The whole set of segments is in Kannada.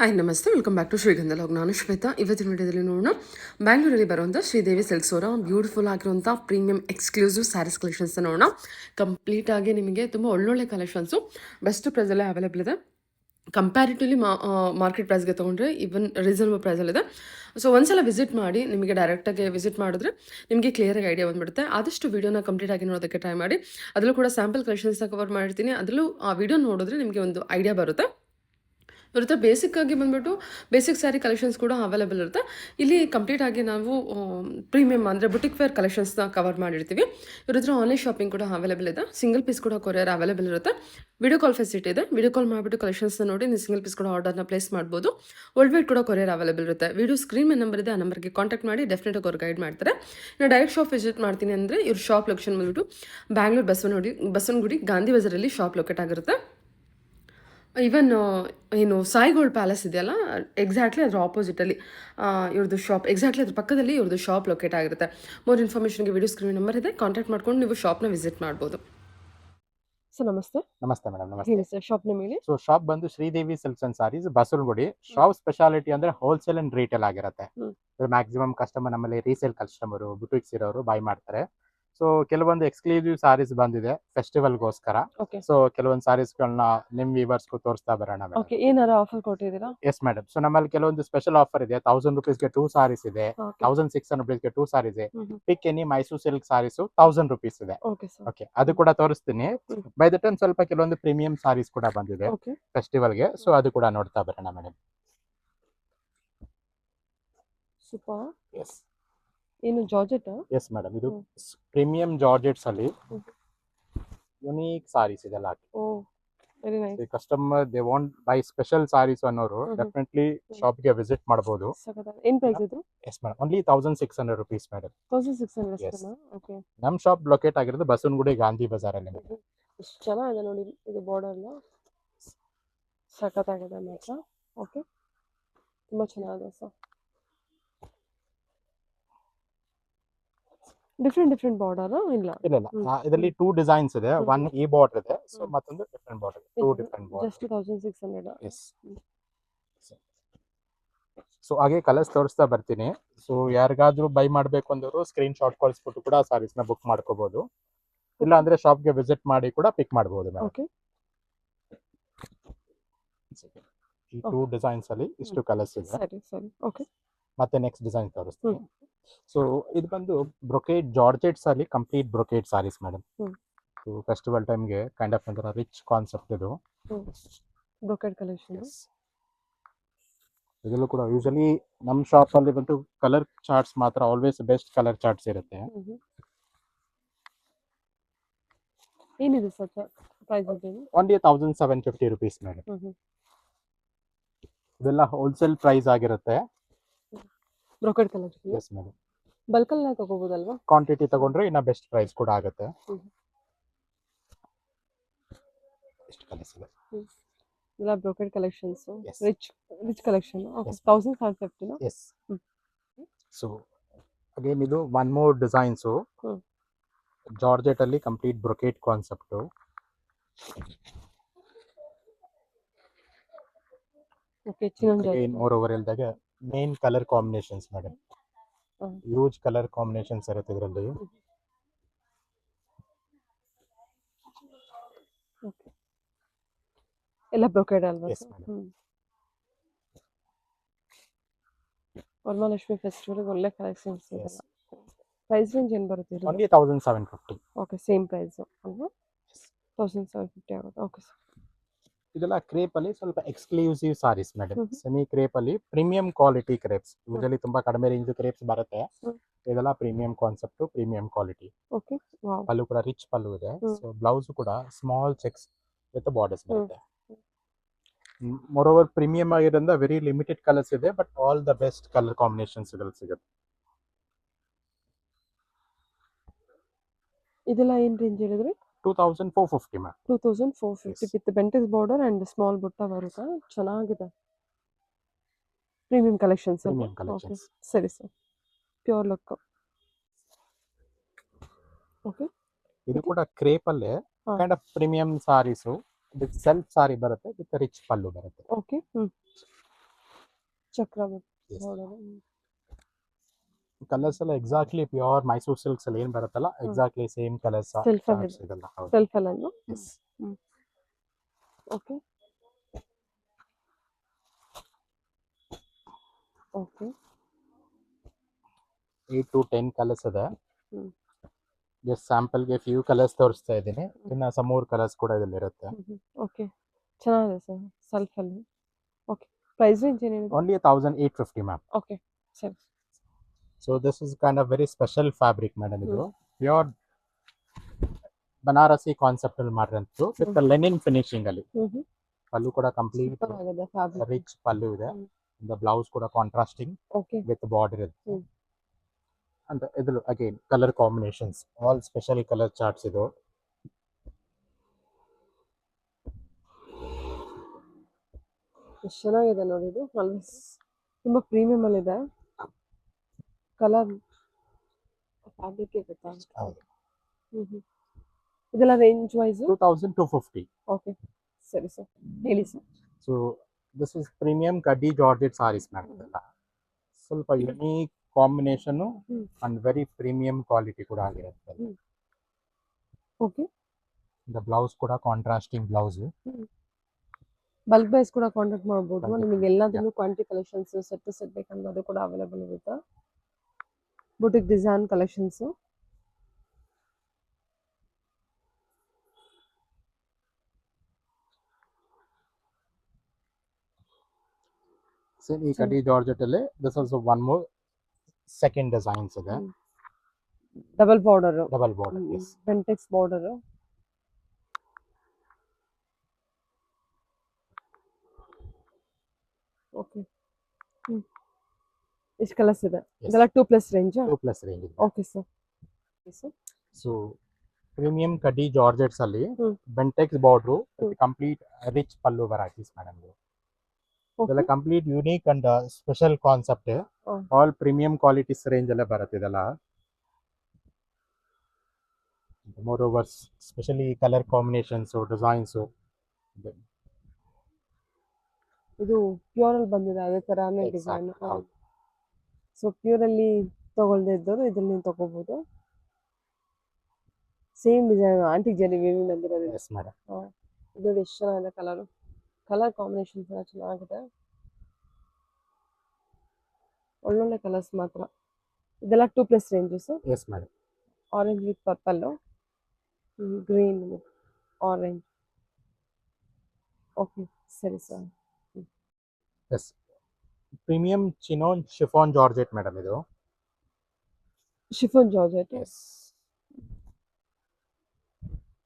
ಹಾಯ್ ನಮಸ್ತೆ, ವೆಲ್ಕಮ್ ಬ್ಯಾಕ್ ಟು ಶ್ರೀಗಂಧ ಲಾಗ್. ನಾನು ಶ್ವೇತಾ. ಇವತ್ತಿನ ವಿಡಿಯೋದಲ್ಲಿ ನೋಡೋಣ ಬ್ಯಾಂಗ್ಳೂರಲ್ಲಿ ಬರುವಂಥ ಶ್ರೀದೇವಿ ಸಿಲ್ಕ್ಸ್ ಅವರ ಬ್ಯೂಟಿಫುಲ್ ಆಗಿರುವಂಥ ಪ್ರೀಮಿಯಂ ಎಕ್ಸ್ಕ್ಲೂಸಿವ್ ಸ್ಯಾರೀಸ್ ಕಲೆಕ್ಷನ್ಸ್ ನೋಡೋಣ. ಕಂಪ್ಲೀಟ್ ಆಗಿ ನಿಮಗೆ ತುಂಬ ಒಳ್ಳೊಳ್ಳೆ ಕಲೆಕ್ಷನ್ಸು ಬೆಸ್ಟ್ ಪ್ರೈಸಲ್ಲೇ ಅವೈಲೇಬಲ್ ಇದೆ. ಕಂಪ್ಯಾರಿಟಿವ್ಲಿ ಮಾರ್ಕೆಟ್ ಪ್ರೈಸ್ಗೆ ತೊಗೊಂಡ್ರೆ ಈವನ್ ರೀಸನಬಲ್ ಪ್ರೈಸಲ್ಲಿದೆ. ಸೊ ಒಂದ್ಸಲ ವಿಸಿಟ್ ಮಾಡಿ, ನಿಮಗೆ ಡೈರೆಕ್ಟಾಗಿ ವಿಸಿಟ್ ಮಾಡಿದ್ರೆ ನಿಮಗೆ ಕ್ಲಿಯರಾಗಿ ಐಡಿಯಾ ಬಂದುಬಿಡುತ್ತೆ. ಆದಷ್ಟು ವೀಡಿಯೋನ ಕಂಪ್ಲೀಟ್ ಆಗಿ ನೋಡೋದಕ್ಕೆ ಟ್ರೈ ಮಾಡಿ. ಅದರಲ್ಲೂ ಕೂಡ ಸ್ಯಾಂಪಲ್ ಕಲೆಕ್ಷನ್ಸ್ನ ಕವರ್ ಮಾಡಿರ್ತೀನಿ. ಅದರಲ್ಲೂ ಆ ವಿಡಿಯೋ ನೋಡಿದ್ರೆ ನಿಮಗೆ ಒಂದು ಐಡಿಯಾ ಬರುತ್ತೆ. ಇವ್ರ ಹತ್ರ ಬೇಸಿಕ್ಕಾಗಿ ಬಂದುಬಿಟ್ಟು ಬೇಸಿಕ್ ಸ್ಯಾರಿ ಕಲೆಕ್ಷನ್ಸ್ ಕೂಡ ಅವೈಲೇಬಲ್ ಇರುತ್ತೆ. ಇಲ್ಲಿ ಕಂಪ್ಲೀಟ್ ಆಗಿ ನಾವು ಪ್ರೀಮಿಯಮ್ ಅಂದರೆ ಬುಟಿಕ್ ವೇರ್ ಕಲೆಕ್ಷನ್ಸ್ನ ಕವರ್ ಮಾಡಿರ್ತೀವಿ. ಇವ್ರ ಹತ್ರ ಆನ್ಲೈನ್ ಶಾಪಿಂಗ್ ಕೂಡ ಅವೈಲೇಬಲ್ ಇದೆ. ಸಿಂಗಲ್ ಪೀಸ್ ಕೂಡ ಕೊರಿಯರ್ ಅವೈಲೇಬಲ್ ಇರುತ್ತೆ. ವಿಡಿಯೋ ಕಾಲ್ ಫೆಸಿಲಿಟಿ ಇದೆ. ವಿಡಿಯೋ ಕಾಲ್ ಮಾಡಿಬಿಟ್ಟು ಕಲೆಕ್ಷನ್ಸ್ನ ನೋಡಿ ನೀವು ಸಿಂಗಲ್ ಪೀಸ್ ಕೂಡ ಆರ್ಡರ್ನ ಪ್ಲೇಸ್ ಮಾಡ್ಬೋದು. ವರ್ಲ್ಡ್ ವೈಡ್ ಕೂಡ ಕೊರಿಯರ್ ಅವೈಲೇಬಲ್ ಇರುತ್ತೆ. ವಿಡಿಯೋ ಸ್ಕ್ರೀನ್ ಮೇಲೆ ನಂಬರ್ ಇದೆ, ಆ ನಂಬರ್ಗೆ ಕಾಂಟ್ಯಾಕ್ಟ್ ಮಾಡಿ ಡೆಫಿನೆಟಾಗಿ ಅವ್ರು ಗೈಡ್ ಮಾಡ್ತಾರೆ. ನಾನು ಡೈರೆಕ್ಟ್ ಶಾಪ್ ವಿಸಿಟ್ ಮಾಡ್ತೀನಿ ಅಂದರೆ ಇವ್ರ ಶಾಪ್ ಲೊಕೇಶನ್ ಬಂದುಬಿಟ್ಟು ಬ್ಯಾಂಗ್ಳೂರು ಬಸವನಗುಡಿ ಗಾಂಧಿ ಬಜಾರಲ್ಲಿ ಶಾಪ್ ಲೊಕೇಟ್ ಆಗಿರುತ್ತೆ. ಈವನ್ ಏನು ಸಾಯಿ ಗೋಲ್ಡ್ ಪ್ಯಾಲೇಸ್ ಇದೆಯಲ್ಲ, ಎಕ್ಸಾಕ್ಟ್ಲಿ ಅದ್ರ ಆಪೋಸಿಟಲ್ಲಿ ಇವ್ರದ್ದು ಶಾಪ್, ಎಕ್ಸಾಕ್ಟ್ಲಿ ಅದ್ರ ಪಕ್ಕದಲ್ಲಿ ಇವ್ರದ್ದು ಶಾಪ್ ಲೊಕೇಟ್ ಆಗಿರುತ್ತೆ. ಮೋರ್ ಇನ್ಫಾರ್ಮೇಷನ್ಗೆ ವಿಡಿಯೋ ಸ್ಕ್ರೀನ್ ನಂಬರ್ ಇದೆ, ಕಾಂಟ್ಯಾಕ್ಟ್ ಮಾಡ್ಕೊಂಡು ನೀವು ಶಾಪ್ನ ವಿಸಿಟ್ ಮಾಡ್ಬೋದು. ಸರ್ ನಮಸ್ತೆ. ನಮಸ್ತೆ ಮೇಡಮ್. ನಮಸ್ತೆ. ಹೇಳಿ ಸರ್, ಶಾಪ್ ನೇಮ್ ಹೇಳಿ. ಸೊ ಶಾಪ್ ಬಂದು Sridevi silks and saris, Basavanagudi. Shop speciality ಅಂದ್ರೆ ಹೋಲ್ಸೇಲ್ ಅಂಡ್ ರಿಟೇಲ್ ಆಗಿರುತ್ತೆ. ಮ್ಯಾಕ್ಸಿಮಮ್ ಕಸ್ಟಮರ್ ನಮ್ಮಲ್ಲಿ ರೀಸೇಲ್ ಕಸ್ಟಮರ್ ಬುಟಿಕ್ಸ್ ಇರೋರು ಬೈ ಮಾಡ್ತಾರೆ. ಸೊ ಕೆಲವೊಂದು ಎಕ್ಸ್ಕ್ಲೂಸಿವ್ ಸಾರೀಸ್ ಬಂದಿದೆ ಫೆಸ್ಟಿವಲ್ಗೋಸ್ಕರ. ಸೊ ಕೆಲವೊಂದು ಸಾರೀಸ್ಗಳನ್ನ ನಿಮ್ ವ್ಯೂವರ್ಸ್ಗೂ ತೋರಿಸ್ತಾ ಬರೋಣ. ಏನಾರ ಆಫರ್ ಕೊಟ್ಟಿದ್ದೀರಾ? S madam. ಸೊ ನಮ್ಮಲ್ಲಿ ಕೆಲವೊಂದು ಸ್ಪೆಷಲ್ ಆಫರ್ ಇದೆ. 1000 rupeesಗೆ 2 ಸಾರೀಸ್ ಇದೆ. 1600 rupeesಗೆ 2 ಸಾರೀಸ್ ಇದೆ. Pick any Mysore silk saris 1000 rupees ಇದೆ. ಓಕೆ, ಅದು ಕೂಡ ತೋರಿಸ್ತೀನಿ. ಬೈ ದ ಟೈಮ್ ಸ್ವಲ್ಪ ಕೆಲವೊಂದು ಪ್ರೀಮಿಯಂ ಸಾರೀಸ್ ಕೂಡ ಬಂದಿದೆ ಫೆಸ್ಟಿವಲ್ಗೆ. ಸೊ ಅದು ಕೂಡ ನೋಡ್ತಾ ಬರೋಣ ಮೇಡಮ್. ಸೂಪರ್. ಎಸ್. ಏನು ಜಾರ್ಜೆಟ್? ಎಸ್ ಮೇಡಮ್, ಇದು ಪ್ರೀಮಿಯಂ ಜಾರ್ಜೆಟ್ಸ್ ಅಲ್ಲಿ ಯುನೀಕ್ ಸಾರೀಸ್ ಇದೆಲ್ಲ. Very nice. Customer they want buy special saris ಅನ್ನೋರು ಡೆಫಿನೆಟ್ಲಿ ಶಾಪ್ಗೆ ವಿಸಿಟ್ ಮಾಡಬಹುದು. ಏನು ಪ್ರೈಸ್ ಇದು? Yes madam, only 1600 rupees madam. 1600. Okay. ನಮ್ಮ ಶಾಪ್ ಲೊಕೇಟ್ ಆಗಿರೋದು ಬಸವನಗುಡಿ ಗಾಂಧಿ ಬಜಾರ್ ಅಲ್ಲಿ. ಎಷ್ಟು ಚೆನ್ನಾಗಿದೆ ನೋಡಿ, ಇದು ಬಾರ್ಡರ್ ಎಲ್ಲ ಸಖತ್ತಾಗಿದೆ ಮಾತ್ರ. ಓಕೆ, ತುಂಬ ಚೆನ್ನಾಗಿದೆ ಸರ್. ಡಿಫ್ರೆಂಟ್ ಬಾರ್ಡರ್ ಇಲ್ಲ? ಇಲ್ಲ ಇದರಲ್ಲಿ 2 ಡಿಸೈನ್ಸ್ ಇದೆ. ಒನ್ ಈ ಬಾರ್ಡರ್ ಇದೆ, ಸೊ ಮತ್ತೊಂದು different border. 2 different border. Just 1600. Yes. So ಹಾಗೆ ಕಲರ್ಸ್ ತೋರಿಸ್ತಾ ಬರ್ತೀನಿ. ಸೊ ಯಾರಿಗಾದ್ರೂ ಬೈ ಮಾಡಬೇಕು ಅಂದವರು ಸ್ಕ್ರೀನ್ ಶಾಟ್ ಕಳಿಸ್ಬಿಟ್ಟು ಕೂಡ ಸಾರೀಸ್ ನ ಬುಕ್ ಮಾಡ್ಕೋಬಹುದು. ಇಲ್ಲ ಅಂದ್ರೆ ಶಾಪ್ಗೆ ವಿಸಿಟ್ ಮಾಡಿ ಕೂಡ ಪಿಕ್ ಮಾಡಬಹುದು. ಓಕೆ. ಈ 2 ಡಿಸೈನ್ಸ್ ಅಲ್ಲಿ ಇಷ್ಟು ಕಲರ್ಸ್ ಇದೆ. ಸರಿ. ಓಕೆ. ಮತ್ತೆ ನೆಕ್ಸ್ಟ್ ಡಿಸೈನ್ ತೋರಿಸ್ತೀನಿ. ಸೊ ಇದು ಬಂದು ಬ್ರೊಕೇಡ್ ಜಾರ್ಜೆಟ್ಸ್ ಅಲ್ಲಿ complete brocade saris madam. So festival ಟೈಮ್ಗೆ ಕೈಂಡ್ ಆಫ್ ಒಂಥರ ರಿಚ್ ಕಾನ್ಸೆಪ್ಟ್ ಇದು. Brocade collection. ಇದರಲ್ಲೂ ಕೂಡ ಯೂಶಲಿ ನಮ್ಮ ಶಾಪ್ ಅಲ್ಲಿ ಬಂದು ಕಲರ್ ಚಾರ್ಟ್ಸ್ ಮಾತ್ರ ಆಲ್ವೇಸ್ ಬೆಸ್ಟ್ ಕಲರ್ ಚಾರ್ಟ್ಸ್ ಇರುತ್ತೆ. ಏನಿದೆ sir price? Only 1750 rupees madam. ಇದೆಲ್ಲ ಹೋಲ್ಸೇಲ್ ಪ್ರೈಸ್ ಆಗಿರುತ್ತೆ. Brocade collection. Yes madam. Bulk ಅಲ್ಲಿ ತಗೋಬಹುದಲ್ವಾ? ಕ್ವಾಂಟಿಟಿ ತಗೊಂಡ್ರೆ ಇನ್ನ ಬೆಸ್ಟ್ ಪ್ರೈಸ್ ಕೂಡ ಆಗುತ್ತೆ. ಎಷ್ಟು ಕಲರ್ಸ್ ಇದೆ? ಎಲ್ಲ brocade collections, rich collection. Okay, 1750 ನಾ? ಎಸ್. ಸೊ ಅಗೇನ್ ಇದು ಒನ್ ಮೋರ್ ಡಿಸೈನ್ಸ್ ಜಾರ್ಜೆಟ್ ಅಲ್ಲಿ ಕಂಪ್ಲೀಟ್ ಬ್ರೊಕೇಡ್ ಕಾನ್ಸೆಪ್ಟ್. ಓಕೆ, ಚಿನ್ನಂಜಾಯಿ. ಮೋರ್ ಓವರ್ ಇಲ್ದಾಗ main colour combinations madam. Use colour combinations ಇರುತ್ತೆ ಇದರಲ್ಲಿ. ಎಲ್ಲ ಬ್ರೊಕೇಡ್ ಅಲ್ವಾ? Yes madam. ವರಮಹಾಲಕ್ಷ್ಮಿ ಫೆಸ್ಟಿವಲ್ ಒಳ್ಳೆ ಕಲೆಕ್ಷನ್ಸ್ ಇದೆ. ಪ್ರೈಸ್ ರೇಂಜ್ ಏನು ಬರುತ್ತೆ? ಓನ್ಲಿ 1750. ಓಕೆ, ಸೇಮ್ ಪ್ರೈಸ್ ಅಲ್ವಾ? 1750 ಆಗುತ್ತೆ. Okay sir. ಇದೆಲ್ಲ ಕ್ರೇಪ್ ಅಲ್ಲಿ ಸ್ವಲ್ಪ exclusive sarees madam. Semi crepe ಅಲ್ಲಿ ಪ್ರೀಮಿಯಂ ಕ್ವಾಲಿಟಿ ಕ್ರೇಪ್ಸ್. ಯೂಶಲಿ ತುಂಬಾ ಕಡಿಮೆ ರೇಂಜ್ ಕ್ರೇಪ್ಸ್ ಬರುತ್ತೆ. ಇದೆಲ್ಲ premium concept, premium quality. Okay. Pallu ಕೂಡ ರಿಚ್ ಪಲ್ಲು ಇದೆ. ಸೊ ಬ್ಲೌಸ್ ಕೂಡ ಸ್ಮಾಲ್ ಚೆಕ್ಸ್ ವಿತ್ ಬಾರ್ಡರ್ಸ್ ಬರುತ್ತೆ. ಮೋರೋವರ್ ಪ್ರೀಮಿಯಂ ಆಗಿರೋದ್ರಿಂದ ವೆರಿ ಲಿಮಿಟೆಡ್ ಕಲರ್ಸ್ ಇದೆ, but all the best colour combinations ಸಿಗುತ್ತೆ. ಇದೆಲ್ಲ ಏನು ರೇಂಜ್ ಹೇಳಿದ್ರಿ? 2450 ma'am. 2450 with Bentex border and small butta ಬರುತ್ತಾ? ಚೆನ್ನಾಗಿದೆ. Premium collections. ಸರಿ ಸರ್, ಪ್ಯೂರ್ ಲುಕ್. ಓಕೆ. ಇದು ಕೂಡ ಕ್ರೇಪ್ ಅಲ್ಲೇ kind of premium sarees with self sari ಬರುತ್ತೆ, ವಿತ್ ರಿಚ್ ಪಲ್ಲು ಬರುತ್ತೆ. ಓಕೆ. ಚಕ್ರ Yes. border. ಕಲರ್ಸ್ ಎಲ್ಲ ಎಕ್ಸಾಕ್ಟ್ಲಿ ಪ್ಯೂರ್ ಮೈಸೂರು ಸಿಲ್ಕ್ಸ್ ಅಲ್ಲಿ ಏನ್ ಬರುತ್ತಲ್ಲ ಎಕ್ಸಾಕ್ಟ್ಲಿ ಸೇಮ್ ಕಲರ್ಸ್ Self ಅಲ್ಲಿ ಇದೆಲ್ಲ ಹೌದು ಸೆಲ್ಫ್ ಅಲ್ಲ. Yes okay okay 8 to 10 colours ಇದೆ ಹ್ಮ್. ಜಸ್ಟ್ ಸ್ಯಾಂಪಲ್ಗೆ ಫ್ಯೂ ಕಲರ್ಸ್ ತೋರಿಸ್ತಾ ಇದ್ದೀನಿ ಇನ್ನು ಸಮ್ ಮೂರ್ ಕಲರ್ಸ್ ಕೂಡ ಇದರಲ್ಲಿ ಇರುತ್ತೆ ಓಕೆ ಚೆನ್ನಾಗಿದೆ ಸರ್ ಸೆಲ್ಫ್ ಅಲ್ಲಿ. ಓಕೆ ಪ್ರೈಸ್ ರೇಂಜ್ ಏನಿದೆ? Only 1850 ma'am. ಓಕೆ ಸರಿ. So this is kind of very special fabric madam ಇದು ಪ್ಯೂರ್ ಬನಾರಸಿ ಕಾನ್ಸೆಪ್ಟ್ ಅಲ್ಲಿ ಮಾಡಿರೋದು ವಿತ್ ಲೆನಿನ್ ಫಿನಿಶಿಂಗ್ ಅಲ್ಲಿ ಪಲ್ಲು ಕೂಡ ಕಂಪ್ಲೀಟ್ ರಿಚ್ ಪಲ್ಲು ಇದೆ ಬ್ಲೌಸ್ ಕೂಡ ಕಾಂಟ್ರಾಸ್ಟಿಂಗ್ ಓಕೆ ವಿತ್ ಬಾರ್ಡರ್ ಇದೆ ಅಂತ ಇದು again colour combinations all special colour charts ಇದು ಎಷ್ಟು ಚೆನ್ನಾಗಿದೆ ನೋಡಿ ಇದು ತುಂಬಾ ಪ್ರೀಮಿಯಂ ಅಲ್ಲಿ ಇದೆ ಕಲರ್ ಫ್ಯಾಬ್ರಿಕ್ ಗೊತ್ತಾ? ಇದೆಲ್ಲ ರೇಂಜ್ ವೈಸ್ 2250. ಓಕೆ ಸರಿ ಸರ್ ಹೇಳಿ sir. So this is premium ಕಡ್ಡಿ ಜಾರ್ಜೆಟ್ ಸಾರೀಸ್ ಮ್ಯಾಮ್ ಇದೆಲ್ಲ ಸ್ವಲ್ಪ unique combination and very premium quality ಕೂಡ ಆಗಿರುತ್ತೆ ಓಕೆ ಬ್ಲೌಸ್ ಕೂಡ ಕಾಂಟ್ರಾಸ್ಟಿಂಗ್ ಬ್ಲೌಸ್ ಬಲ್ಕ್ ಬೈಸ್ ಕೂಡ ಕಾಂಟ್ಯಾಕ್ಟ್ ಮಾಡ್ಬೋದು ನಿಮಗೆ ಎಲ್ಲದನ್ನು ಕ್ವಾಂಟಿಟಿ ಕಲೆಕ್ಷನ್ಸ್ ಸೆಟ್ ಬೇಕಂದ್ರೆ ಅದು ಕೂಡ ಅವೈಲೇಬಲ್ ಇರುತ್ತೆ ಬುಟಿಕ್ ಡಿಸೈನ್ ಕಲೆಕ್ಷನ್ಸ್ ಸೇಮ್ ಈ ಕಡ್ಡಿ ಜಾರ್ಜೆಟ್ ಅಲ್ಲಿ this also one more second designs ಇದೆ double border yes Bentex border okay ಎಷ್ಟು ಕಲರ್ಸ್ ಇದೆ ಇದೆಲ್ಲ 2+ range 2+ range okay sir so premium ಕಡ್ಡಿ ಜಾರ್ಜೆಟ್ಸ್ ಅಲ್ಲಿ Bentex border complete rich pallu varieties madam ಇದೆಲ್ಲ complete unique and special concept all premium qualities range ಅಲ್ಲೇ ಬರುತ್ತೆ ಇದೆಲ್ಲ more over specially colour combinations designs ಇದು ಪ್ಯೂರ್ ಅಲ್ಲಿ ಬಂದಿದೆ ಅದೇ ತರಾನೇ ಡಿಸೈನ್ ಸೊ ಪ್ಯೂರ್ ಅಲ್ಲಿ ತಗೊಳ್ದೇ ಇದ್ದವರು ಇದನ್ನ ತಗೋಬಹುದು ಸೇಮ್ ಡಿಸೈನ್ ಆಂಟಿಕ್ ಜರಿ ವೇವಿಂಗ್ ಬಂದಿರೋದು ಎಸ್ ಮೇಡಮ್ ಇದು ಎಷ್ಟು ಚೆನ್ನಾಗಿದೆ ಕಲರ್ ಕಾಂಬಿನೇಷನ್ಸ್ ಎಲ್ಲ ಚೆನ್ನಾಗಿದೆ ಒಳ್ಳೊಳ್ಳೆ ಕಲರ್ಸ್ ಮಾತ್ರ ಇದೆಲ್ಲ 2+ ranges yes madam orange with purple green with orange okay ಸರಿ sir yes premium chinon chiffon georgette madam ಇದು chiffon georgette yes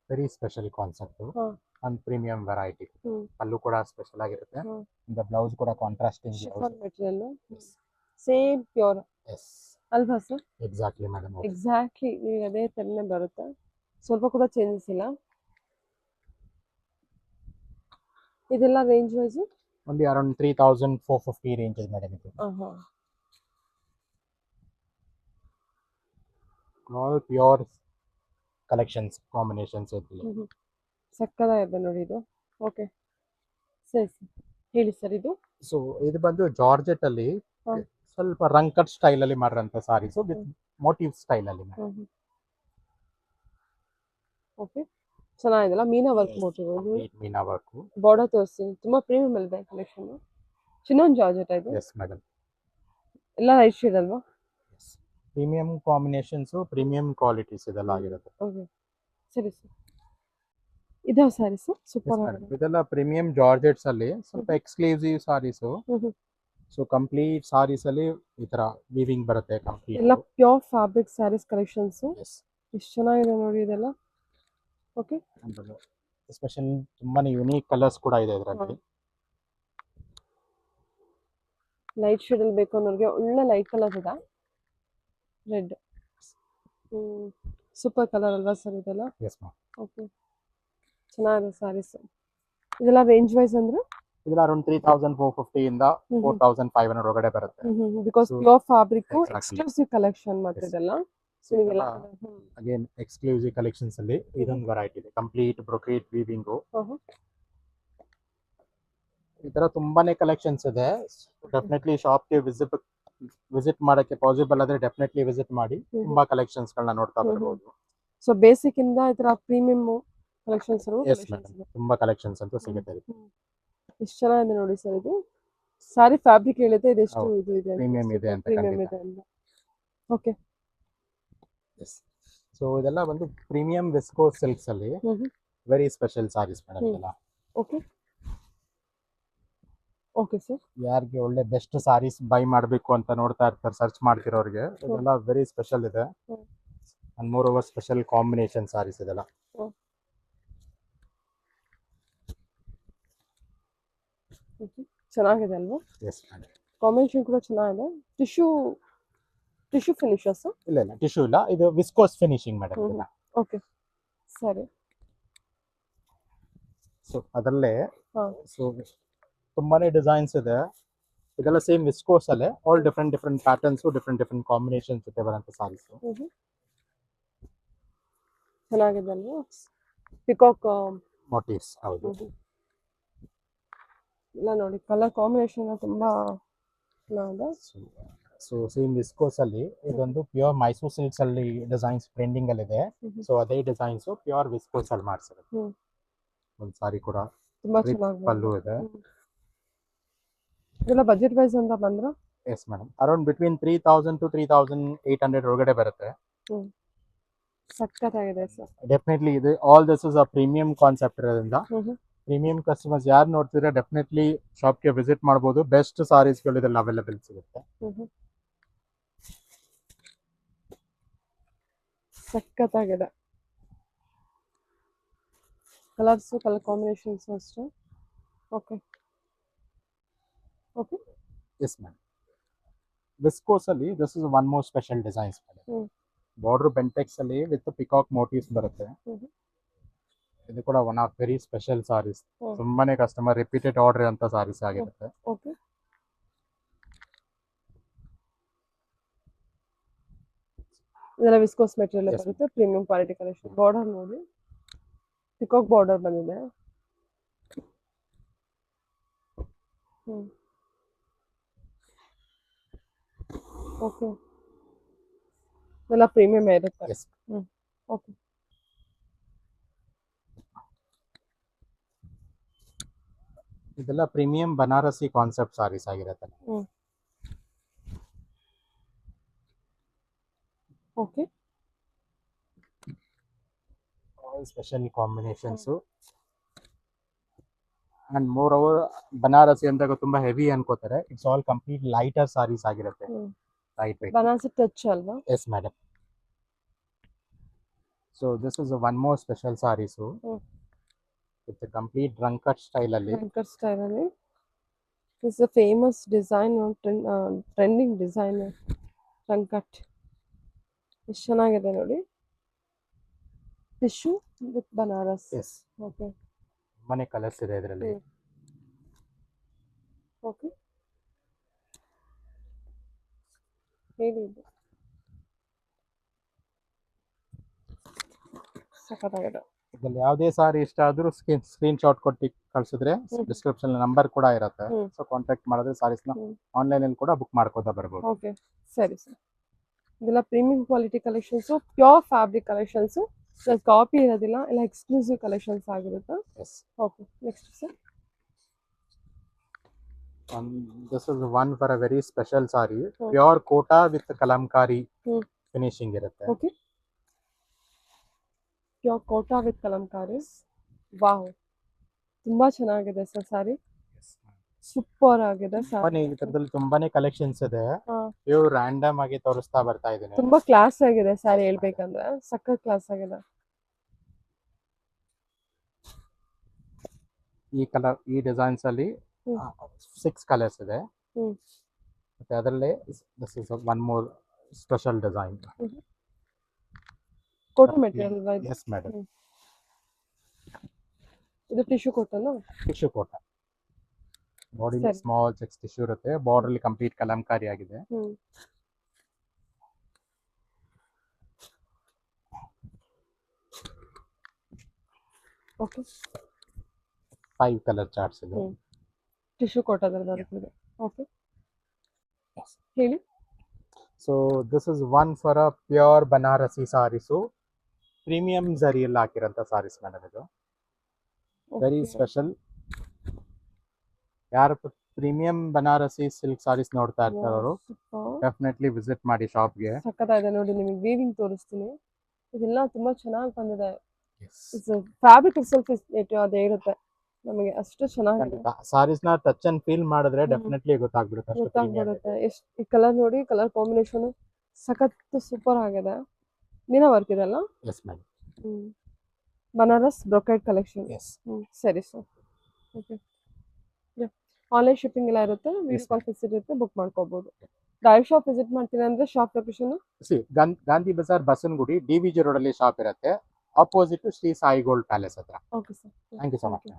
very special concept and premium variety pallu ಕೂಡ ಸ್ಪೆಷಲ್ ಆಗಿರುತ್ತೆ ಬ್ಲೌಸ್ ಕೂಡ contrasting chiffon material same pure yes ಅಲ್ವಾ ಸರ್ ಎಕ್ಸಾಕ್ಟ್ಲಿ ಮೇಡಮ್ ಎಕ್ಸಾಕ್ಟ್ಲಿ ನೀವು ಅದೇ ಥರನೇ ಬರುತ್ತೆ ಸ್ವಲ್ಪ ಕೂಡ ಚೇಂಜಸ್ ಇಲ್ಲ ಇದೆಲ್ಲ range wise only around 3450 range is madam ಇದು all pure collections combinations ಇರಲಿ ಸಕ್ಕತ್ತಾಗಿದೆ ನೋಡಿ ಇದು ಓಕೆ ಸರಿ ಹೇಳಿ ಸರ್ ಇದು ಸೊ ಇದು ಬಂದು ಜಾರ್ಜೆಟ್ ಅಲ್ಲಿ ಸ್ವಲ್ಪ ರಂಕಟ್ ಸ್ಟೈಲ್ ಅಲ್ಲಿ ಮಾಡಿರೋಂಥ ಸಾರೀಸ್ ವಿತ್ ಮೋಟಿವ್ ಸ್ಟೈಲ್ ಅಲ್ಲಿ ಓಕೆ ಚೆನ್ನಾಗಿದೆಲ್ಲ ಮೀನಾ ವರ್ಕ್ ಮೋಟಿವ್ ಮೀನಾ ವರ್ಕ್ ಬಾರ್ಡರ್ ತೋರಿಸ್ತೀನಿ ತುಂಬಾ ಪ್ರೀಮಿಯಂ ಇದೆ ಕಲೆಕ್ಷನ್ ಚಿನ್ನೋನ್ ಜಾರ್ಜೆಟ್ ಇದು ಎಸ್ ಮೇಡಮ್ ಎಲ್ಲ ಲೈಟ್ ಶೇಡ್ ಅಲ್ವಾ ಪ್ರೀಮಿಯಂ ಕಾಂಬಿನೇಷನ್ಸ್ ಪ್ರೀಮಿಯಂ ಕ್ವಾಲಿಟೀಸ್ ಇದೆಲ್ಲ ಆಗಿರುತ್ತೆ ಓಕೆ ಸರಿ ಸರ್ ಇದಾವ ಸಾರೀಸ್ ಸೂಪರ್ ಆಗಿದೆ ಇದೆಲ್ಲ ಪ್ರೀಮಿಯಂ ಜಾರ್ಜೆಟ್ಸ್ ಅಲ್ಲಿ ಸ್ವಲ್ಪ exclusive saris so complete saris ಅಲ್ಲಿ ಈ ತರ ವೀವಿಂಗ್ ಬರುತ್ತೆ ಕಂಪ್ಲೀಟ್ ಎಲ್ಲ ಪ್ಯೂರ್ ಫ್ಯಾಬ್ರಿಕ್ ಸಾರೀಸ್ ಕಲೆಕ್ಷನ್ಸ್ ಎಷ್ಟು ಚೆನ್ನಾಗಿದೆ ನೋಡಿ ಇದೆಲ್ಲ ಓಕೆ ಸ್ಪೆಷಲ್ ತುಂಬಾನೇ ಯುನೀಕ್ ಕಲರ್ಸ್ ಕೂಡ ಇದೆ ಇದರಲ್ಲಿ ಲೈಟ್ ಶೇಡ್ ಅಲ್ಲಿ ಬೇಕು ಅನ್ನೋರಿಗೆ ಒಳ್ಳೆ ಲೈಟ್ ಕಲರ್ ಇದೆ ರೆಡ್ ಸೂಪರ್ ಕಲರ್ ಅಲ್ವಾ ಸರ್ ಇದೆಲ್ಲ ಎಸ್ ಮ್ಯಾಮ್ ಓಕೆ ಚೆನ್ನಾಗಿದೆ ಸಾರೀಸ್ ಇದೆಲ್ಲ ರೇಂಜ್ ವೈಸ್ ಅಂದ್ರೆ ಇದೆಲ್ಲ ಅರೌಂಡ್ 3450 ಇಂದ 4500 ಒಳಗಡೆ ಬರುತ್ತೆ because pure fabric exclusive collection ಮಾಡ್ತಿದೆಲ್ಲ ಅಗೇನ್ ಎಕ್ಸ್ಕ್ಲೂಸಿವ್ ಕಲೆಕ್ಷನ್ಸ್ ಅಲ್ಲಿ ಇದೊಂದು ವೆರೈಟಿ ಇದೆ ಕಂಪ್ಲೀಟ್ ಬ್ರೊಕೇಟ್ ವೀವಿಂಗ್ ಈ ತರ ತುಂಬಾನೇ ಕಲೆಕ್ಷನ್ಸ್ ಇದೆ. ಡೆಫಿನೆಟ್ಲಿ ಶಾಪ್ಗೆ ವಿಸಿಟ್ ಮಾಡಕ್ಕೆ ಪಾಸಿಬಲ್ ಆದ್ರೆ ಡೆಫಿನೆಟ್ಲಿ ವಿಸಿಟ್ ಮಾಡಿ. ತುಂಬಾ ಕಲೆಕ್ಷನ್ಸ್ ಗಳನ್ನ ನೋಡ್ತಾ ಬರ್ಬೋದು. ಸೊ ಬೇಸಿಕ್ ಇಂದ ಈ ತರ ಪ್ರೀಮಿಯಂ ಕಲೆಕ್ಷನ್ಸ್ ಎಸ್ ಮೇಡಮ್, ತುಂಬಾ ಕಲೆಕ್ಷನ್ಸ್ ಅಂತೂ ಸಿಗುತ್ತೆ. ಎಷ್ಟು ಚೆನ್ನಾಗಿದೆ ನೋಡಿ ಸರ್. ಇದು ಸಾರಿ ಫ್ಯಾಬ್ರಿಕ್ ಹೇಳಿದೆ, ಇದೆಷ್ಟು ಹೌದು. ಇದು ಇದೆ ಪ್ರೀಮಿಯಂ ಇದೆ ಅಂತ ಪ್ರೀಮಿಯಂ ಖಂಡಿತ. ಇದೆ ಅಂತ. ಓಕೆ. ಸೊ ಇದೆಲ್ಲ ಬಂದು ಪ್ರೀಮಿಯಂ ವಿಸ್ಕೋಸ್ ಸಿಲ್ಕ್ಸ್ ಅಲ್ಲಿ ವೆರಿ ಸ್ಪೆಷಲ್ ಸಾರೀಸ್ ಮೇಡಮ್ ಇದೆಲ್ಲ. Okay okay sir. ಯಾರಿಗೆ ಒಳ್ಳೆ ಬೆಸ್ಟ್ ಸಾರೀಸ್ ಬೈ ಮಾಡಬೇಕು ಅಂತ ನೋಡ್ತಾ ಇರ್ತಾರೆ, ಸರ್ಚ್ ಮಾಡ್ತಿರೋರಿಗೆ ಇದೆಲ್ಲ ವೆರಿ ಸ್ಪೆಷಲ್ ಇದೆ. And moreover special combination saris ಇದೆಲ್ಲ. ಚೆನ್ನಾಗಿದೆ ಅಲ್ವಾ? ಎಸ್ ಮೇಡಮ್, ಕಾಂಬಿನೇಷನ್ ಕೂಡ ಚೆನ್ನಾಗಿದೆ. Tissue finishes? ಇಲ್ಲ ಇಲ್ಲ, ಟಿಶ್ಯೂ ಇಲ್ಲ, ಇದು ವಿಸ್ಕೋಸ್ ಫಿನಿಶಿಂಗ್ ಮೇಡಮ್ ಇದೆಲ್ಲ. ಓಕೆ ಸರಿ. ಸೊ ಅದರಲ್ಲೇ ಸೊ ತುಂಬಾನೇ ಡಿಸೈನ್ಸ್ ಇದೆ. ಇದೆಲ್ಲ ಸೇಮ್ ವಿಸ್ಕೋಸ್ ಅಲ್ಲೇ all different patterns, different combinations ಜೊತೆ ಬರೋಂಥ ಸಾರೀಸ್. ಚೆನ್ನಾಗಿದೆ ಅಲ್ವಾ? Peacock motifs. ಹೌದು. ಇಲ್ಲ ನೋಡಿ, ಕಲರ್ ಕಾಂಬಿನೇಷನ್ ತುಂಬಾ ಚೆನ್ನಾಗಿದೆ. ಸೊ ಸೇಮ್ ವಿಸ್ಕೋಸ್ ಅಲ್ಲಿ ಇದೊಂದು ಪ್ಯೂರ್ ಮೈಸೂರ್ ಸಿಲ್ಕ್ಸ್ ಅಲ್ಲಿ ಡಿಸೈನ್ಸ್ ಟ್ರೆಂಡಿಂಗ್ ಅಲ್ಲಿ ಇದೆ. ಸೊ ಅದೇ ಡಿಸೈನ್ಸ್ ಪ್ಯೂರ್ ವಿಸ್ಕೋಸ್ ಅಲ್ಲಿ ಮಾಡ್ಸಿರೋದು. ಒಂದು ಸಾರಿ ಕೂಡ ತುಂಬಾ ಚೆನ್ನಾಗಿದೆ. ಪಲ್ಲು ಇದೆ. ಇದೆಲ್ಲ ಬಜೆಟ್ ವೈಸ್ ಅಂತ ಬಂದ್ರೆ? Yes madam, around between 3000 to 3800 ಒಳಗಡೆ ಬರುತ್ತೆ. ಸಕ್ಕತ್ತಾಗಿದೆ ಸರ್. ಡೆಫಿನೆಟ್ಲಿ ಇದು all this is a premium concept ಇರೋದ್ರಿಂದ ಪ್ರೀಮಿಯಂ ಕಸ್ಟಮರ್ಸ್ ಯಾರು ನೋಡ್ತಿದ್ರೆ ಡೆಫಿನೆಟ್ಲಿ ಶಾಪ್ಗೆ ವಿಸಿಟ್ ಮಾಡ್ಬೋದು. ಬೆಸ್ಟ್ ಸಾರೀಸ್ಗಳು ಇದೆಲ್ಲ ಅವೈಲೇಬಲ್ ಸಿಗುತ್ತೆ. ಸಕ್ಕತ್ತಾಗಿದೆ. ಕಲರ್ಸ್, ಕಲರ್ ಕಾಂಬಿನೇಷನ್ಸ್ ಅಷ್ಟೇ. Okay okay. Yes ma'am, viscose ಅಲ್ಲಿ this is one more special designs. Border Bentex ಅಲ್ಲಿ ವಿತ್ ಪಿಕಾಕ್ ಮೋಟಿವ್ಸ್ ಬರುತ್ತೆ. ಇದು ಕೂಡ one of very special sarees. ತುಂಬಾನೇ ಕಸ್ಟಮರ್ ರಿಪೀಟೆಡ್ ಆರ್ಡರ್ ಅಂತ ಸಾರೀಸ್ ಆಗಿರುತ್ತೆ. ಓಕೆ. ಇದೆಲ್ಲ ವಿಸ್ಕೋಸ್ ಮೆಟೀರಿಯಲ್ ಬರುತ್ತೆ, ಪ್ರೀಮಿಯಂ ಕ್ವಾಲಿಟಿ ಕಲೆಕ್ಷನ್. ಬಾರ್ಡರ್ ನೋಡಿ, ಪಿಕಾಕ್ ಬಾರ್ಡರ್ ಬಂದಿದೆ. ಓಕೆ. ಇದೆಲ್ಲ ಪ್ರೀಮಿಯಂ ಇರುತ್ತೆ. ಓಕೆ. ಇದೆಲ್ಲ ಪ್ರೀಮಿಯಂ ಬನಾರಸಿ ಕಾನ್ಸೆಪ್ಟ್ ಸಾರೀಸ್ ಆಗಿರುತ್ತೆ. Okay. All special combinations and more over Banarasi ಅಂದಾಗ ತುಂಬಾ ಹೆವಿ ಅನ್ಕೋತಾರೆ. It's all complete lighter saris ಆಗಿರುತ್ತೆ. ಲೈಟ್ ವೇಟ್ ಬನಾರಸಿ ಟಚ್ ಅಲ್ವಾ? Yes madam. So this is one more special saris with complete ಡ್ರಂಕಟ್ ಸ್ಟೈಲ್ ಅಲ್ಲಿ. ಡ್ರಂಕಟ್ ಸ್ಟೈಲ್ ಅಲ್ಲಿ is a famous design, trending design ಡ್ರಂಕಟ್. ಎಷ್ಟು ಚೆನ್ನಾಗಿದೆ ನೋಡಿ. Tissue with Banaras. Yes. Okay. Many colours ಇದೆ ಇದರಲ್ಲಿ. ಓಕೆ. ಹೇಳಿ. ಸಖತ್ತಾಗಿದೆ. ಇದ್ರಲ್ಲಿ ಯಾವುದೇ ಸಾರಿ ಇಷ್ಟ ಆದ್ರೂ ಸ್ಕ್ರೀನ್ ಶಾಟ್ ಕೊಟ್ಟು ಕಳ್ಸಿದ್ರೆ ಡಿಸ್ಕ್ರಿಪ್ಷನ್ ನಂಬರ್ ಕೂಡ ಇರುತ್ತೆ. ಸೊ ಕಾಂಟ್ಯಾಕ್ಟ್ ಮಾಡಿದ್ರೆ ಸಾರೀಸ್ನ ಆನ್ಲೈನ್ ಅಲ್ಲಿ ಕೂಡ ಬುಕ್ ಮಾಡ್ಕೋತಾ ಬರ್ಬೋದು. ಓಕೆ ಸರಿ ಸರ್. ಇದೆಲ್ಲ premium quality collections, pure fabric collections, copy ಇರೋದಿಲ್ಲ, ಎಲ್ಲ ಎಕ್ಸ್ಕ್ಲೂಸಿವ್ ಕಲೆಕ್ಷನ್ಸ್ ಆಗಿರುತ್ತೆ. Okay. Next sir. This is one for a very special sari. Pure Kota with Kalamkari finishing ಇರುತ್ತೆ. Okay. Pure Kota with Kalamkari. Wow, ತುಂಬಾ ಚೆನ್ನಾಗಿದೆ ಸರ್ ಸಾರಿ. ಸೂಪರ್ ಆಗಿದೆ ಸಾರಿ. ಇದರಲ್ಲಿ ತುಂಬಾನೇ ಕಲೆಕ್ಷನ್ಸ್ ಇದೆ. ಇವ್ರು ರ್ಯಾಂಡಮ್ ಆಗಿ ತೋರಿಸ್ತಾ ಬರ್ತಾ ಇದ್ದೀನಿ. ತುಂಬಾ ಕ್ಲಾಸ್ ಆಗಿದೆ ಸಾರಿ, ಹೇಳ್ಬೇಕಂದ್ರೆ ಸಖತ್ ಕ್ಲಾಸ್ ಆಗಿದೆ. ಈ ಕಲರ್, ಈ ಡಿಸೈನ್ಸ್ ಅಲ್ಲಿ 6 ಕಲರ್ಸ್ ಇದೆ. ಮತ್ತೆ ಅದರಲ್ಲೇ this is one more special design. Cotton material. Yes madam. ಇದು tissue cotton. Tissue cotton. Body small checks tissue ಇರುತ್ತೆ. ಬಾರ್ಡರ್ ಅಲ್ಲಿ ಕಂಪ್ಲೀಟ್ ಕಲಂಕಾರಿ ಆಗಿದೆ. ಓಕೆ. 5 ಕಲರ್ ಚಾರ್ಟ್ಸ್ ಇದೆ. ಟಿಶ್ಯೂ ಕೊಟ್ಟಿದ್ದಾರೆ ಅದಕ್ಕೆ. ಓಕೆ, ಹೇಳಿ. So this is one for a pure Banarasi saris, premium ಝರಿಯಲ್ಲಿ ಹಾಕಿರೋಂಥ ಸಾರೀಸ್ ಮೇಡಮ್ ಇದು. Very special. ಯಾರು ಪ್ರೀಮಿಯಂ ಬನಾರಸಿ ಸಿಲ್ಕ್ ಸಾರೀಸ್ ನೋಡ್ತಾ ಇರ್ತಾರೋ ಡೆಫಿನೆಟ್ಲಿ ವಿಸಿಟ್ ಮಾಡಿ ಶಾಪ್ಗೆ. ಸಕ್ಕತ್ತಾಗಿದೆ ನೋಡಿ, ನಿಮಗೆ ವೀವಿಂಗ್ ತೋರಿಸ್ತೀನಿ. ಇದೆಲ್ಲ ತುಂಬಾ ಚೆನ್ನಾಗಿ ಬಂದಿದೆ. ಫ್ಯಾಬ್ರಿಕ್ ಇಟ್ಸೆಲ್ಫ್ ಅದೇ ಇರುತ್ತೆ ನಮಗೆ, ಅಷ್ಟು ಚೆನ್ನಾಗಿದೆ. ಸಾರೀಸ್ ನ ಟಚ್ ಅಂಡ್ ಫೀಲ್ ಮಾಡಿದ್ರೆ ಡೆಫಿನೆಟ್ಲಿ ಗೊತ್ತಾಗ್ಬಿಡುತ್ತೆ. ಎಷ್ಟು ಈ ಕಲರ್ ನೋಡಿ, ಕಲರ್ ಕಾಂಬಿನೇಷನ್ ಸಖತ್ ಸೂಪರ್ ಆಗಿದೆ. ಮೀನಾ ವರ್ಕ್ ಇದೆಲ್ಲ. Yes ma'am. Banaras brocade collection. ಸರಿ ಸರ್. ಓಕೆ, ಆನ್ಲೈನ್ ಶಿಪ್ಪಿಂಗ್ ಎಲ್ಲ ಇರುತ್ತೆ, ವಿಡಿಯೋ ಕಾಲ್ ಫೆಸಿಲಿಟಿ ಇರುತ್ತೆ, ಬುಕ್ ಮಾಡ್ಕೋಬಹುದು. ಡೈರೆಕ್ಟ್ ಶಾಪ್ ವಿಸಿಟ್ ಮಾಡ್ತೀನಿ ಅಂದ್ರೆ shop location Gandhi Bazaar Basavanagudi DVG road ಅಲ್ಲಿ ಶಾಪ್ ಇರುತ್ತೆ, opposite Shri Sai gold palace ಹತ್ರ. Okay sir, thank you so much.